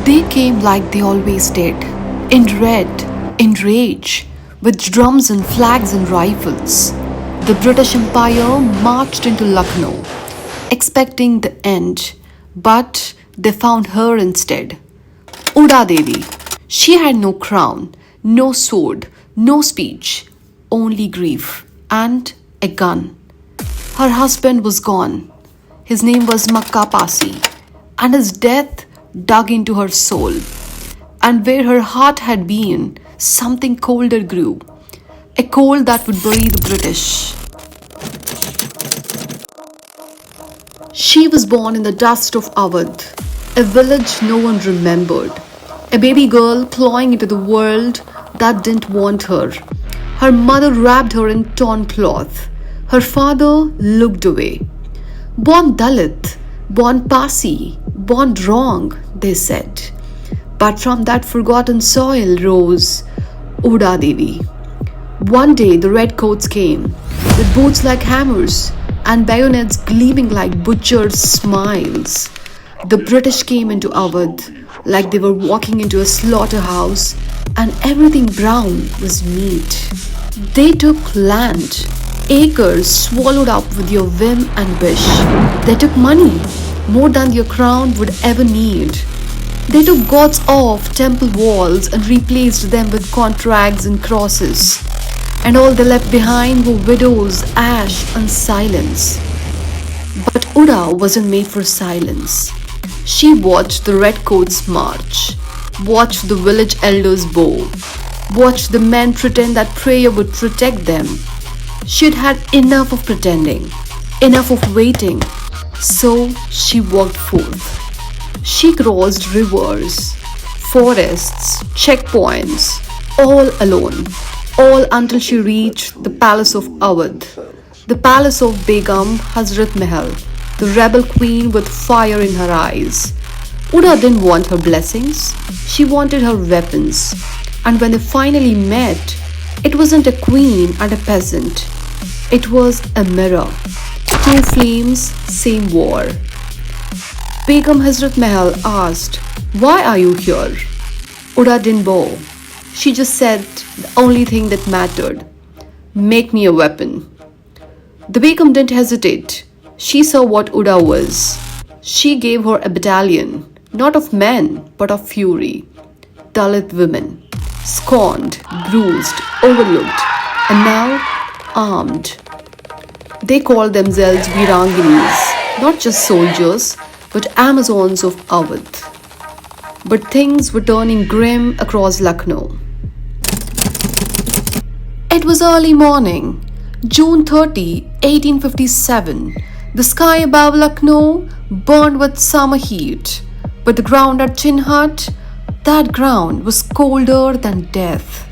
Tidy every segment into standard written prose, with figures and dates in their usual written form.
They came like they always did, in red, in rage, with drums and flags and rifles. The British Empire marched into Lucknow, expecting the end, but they found her instead. Uda Devi. She had no crown, no sword, no speech, only grief and a gun. Her husband was gone. His name was Makka Pasi, and his death dug into her soul. And where her heart had been, something colder grew, a cold that would bury the British. She was born in the dust of Awadh, a village no one remembered, a baby girl clawing into the world that didn't want her. Her mother wrapped her in torn cloth. Her father looked away. Born Dalit, born Pasi, born wrong, they said. But from that forgotten soil rose Uda Devi. One day the redcoats came, with boots like hammers and bayonets gleaming like butchers' smiles. The British came into Awadh like they were walking into a slaughterhouse, and everything brown was meat. They took land, acres swallowed up with your whim and wish. They took money, more than your crown would ever need. They took gods off temple walls and replaced them with contracts and crosses. And all they left behind were widows, ash, and silence. But Uda wasn't made for silence. She watched the redcoats march, watched the village elders bow, watched the men pretend that prayer would protect them. She'd had enough of pretending, enough of waiting, so she walked forth. She crossed rivers, forests, checkpoints, all alone, all until she reached the palace of Awadh, the palace of Begum Hazrat Mahal, the rebel queen with fire in her eyes. Uda didn't want her blessings, she wanted her weapons. And when they finally met, it wasn't a queen and a peasant. It was a mirror. Two flames, same war. Begum Hazrat Mahal asked, "Why are you here?" Uda didn't bow. She just said the only thing that mattered. "Make me a weapon." The Begum didn't hesitate. She saw what Uda was. She gave her a battalion, not of men, but of fury. Dalit women, scorned, bruised, overlooked, and now armed. They called themselves Veeranginis, not just soldiers, but Amazons of Awadh. But things were turning grim across Lucknow. It was early morning, June 30, 1857. The sky above Lucknow burned with summer heat, but the ground at Chinhat, that ground was colder than death.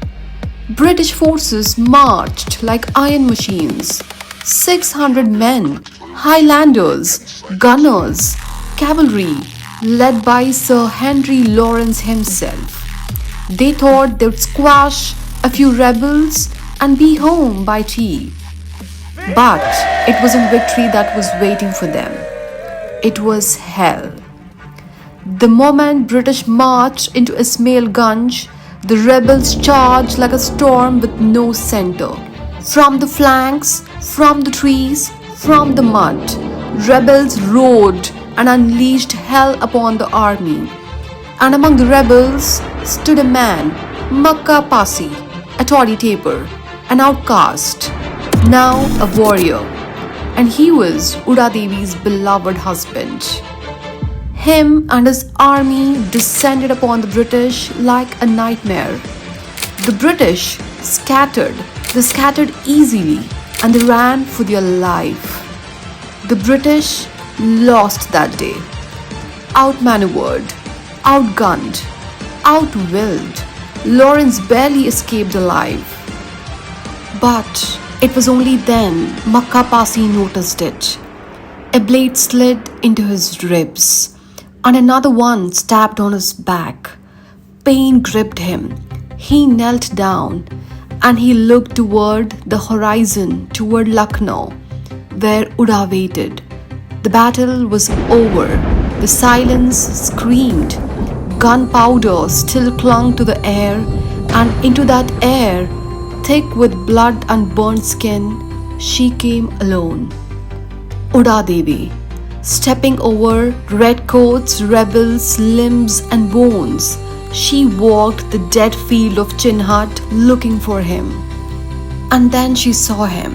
British forces marched like iron machines. 600 men, Highlanders, gunners, cavalry, led by Sir Henry Lawrence himself. They thought they would squash a few rebels and be home by tea. But it wasn't victory that was waiting for them. It was hell. The moment British marched into Ismail Ganj, the rebels charged like a storm with no center. From the flanks, from the trees, from the mud, rebels roared and unleashed hell upon the army. And among the rebels stood a man, Makka Pasi, a toddy taper, an outcast, now a warrior. And he was Uda Devi's beloved husband. Him and his army descended upon the British like a nightmare. The British scattered. They scattered easily and they ran for their life. The British lost that day. Outmaneuvered, outgunned, outwilled, Lawrence barely escaped alive. But it was only then Makka Pasi noticed it. A blade slid into his ribs, and another one stabbed on his back. Pain gripped him. He knelt down, and he looked toward the horizon, toward Lucknow, where Uda waited. The battle was over. The silence screamed. Gunpowder still clung to the air, and into that air, thick with blood and burnt skin, she came alone. Uda Devi, stepping over redcoats, rebels, limbs, and bones, she walked the dead field of Chinhat looking for him. And then she saw him,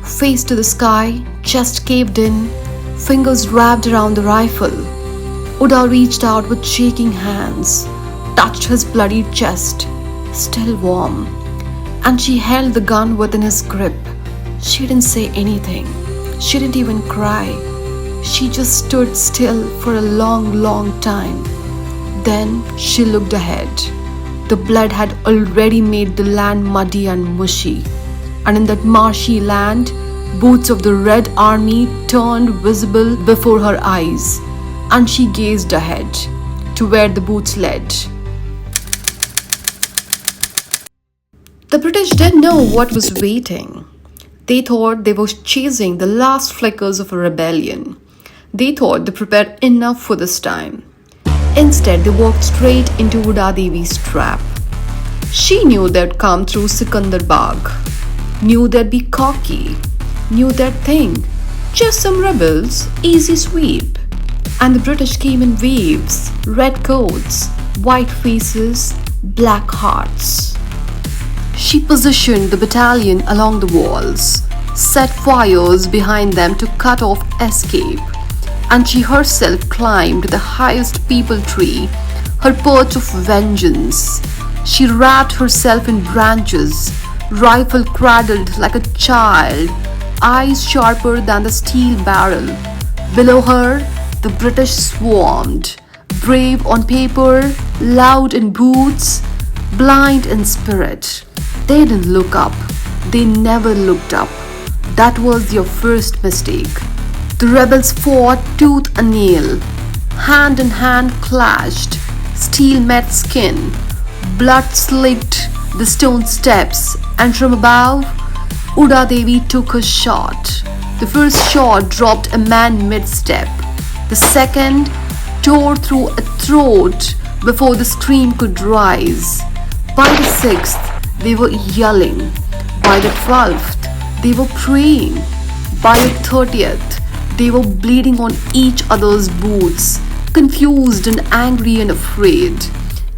face to the sky, chest caved in, fingers wrapped around the rifle. Uda reached out with shaking hands, touched his bloodied chest, still warm, and she held the gun within his grip. She didn't say anything. She didn't even cry. She just stood still for a long, long time. Then she looked ahead. The blood had already made the land muddy and mushy, and in that marshy land, boots of the Red Army turned visible before her eyes, and she gazed ahead to where the boots led. The British didn't know what was waiting. They thought they were chasing the last flickers of a rebellion. They thought they prepared enough for this time. Instead, they walked straight into Uda Devi's trap. She knew they'd come through Sikandar Bagh, knew they'd be cocky, knew they'd think, just some rebels, easy sweep. And the British came in waves, red coats, white faces, black hearts. She positioned the battalion along the walls, set fires behind them to cut off escape, and she herself climbed the highest peepal tree, her perch of vengeance. She wrapped herself in branches, rifle cradled like a child, eyes sharper than the steel barrel. Below her, the British swarmed, brave on paper, loud in boots, blind in spirit. They didn't look up. They never looked up. That was your first mistake. The rebels fought tooth and nail. Hand in hand clashed. Steel met skin. Blood slicked the stone steps. And from above, Uda Devi took a shot. The first shot dropped a man mid-step. The second tore through a throat before the scream could rise. By the sixth, they were yelling. By the 12th, they were praying. By the 30th, they were bleeding on each other's boots, confused and angry and afraid.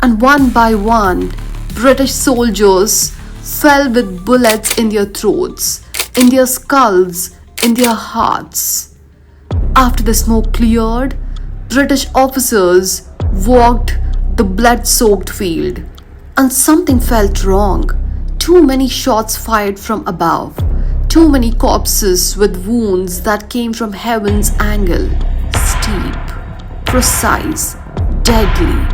And one by one, British soldiers fell with bullets in their throats, in their skulls, in their hearts. After the smoke cleared, British officers walked the blood-soaked field. And something felt wrong. Too many shots fired from above. Too many corpses with wounds that came from heaven's angle. Steep, precise, deadly.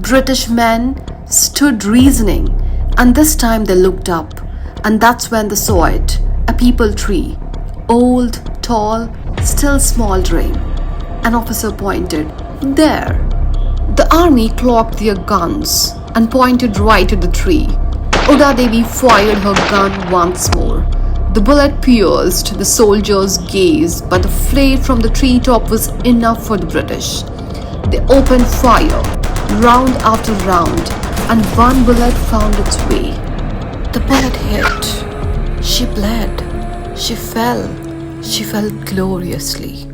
British men stood reasoning, and this time they looked up. And that's when they saw it. A peepal tree. Old, tall, still smouldering. An officer pointed. There. The army clocked their guns and pointed right at the tree. Uda Devi fired her gun once more. The bullet pierced the soldier's gaze, but the flare from the treetop was enough for the British. They opened fire, round after round, and one bullet found its way. The bullet hit. She bled. She fell. She fell gloriously.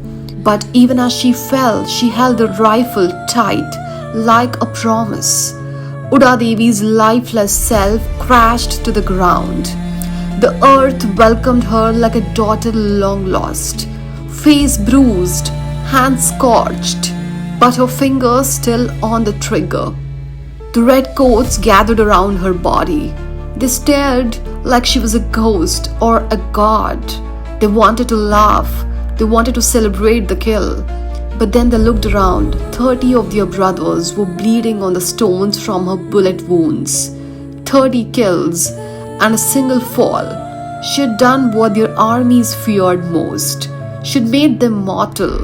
But even as she fell, she held the rifle tight, like a promise. Uda Devi's lifeless self crashed to the ground. The earth welcomed her like a daughter long lost, face bruised, hands scorched, but her fingers still on the trigger. The redcoats gathered around her body. They stared like she was a ghost or a god. They wanted to laugh. They wanted to celebrate the kill. But then they looked around. 30 of their brothers were bleeding on the stones from her bullet wounds. 30 kills and a single fall. She had done what their armies feared most. She had made them mortal.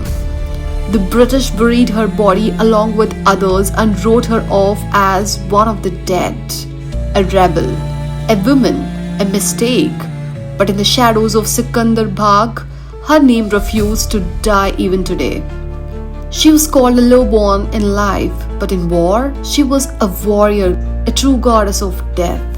The British buried her body along with others and wrote her off as one of the dead. A rebel, a woman, a mistake. But in the shadows of Sikandar Bagh, her name refused to die even today. She was called a lowborn in life, but in war, she was a warrior, a true goddess of death.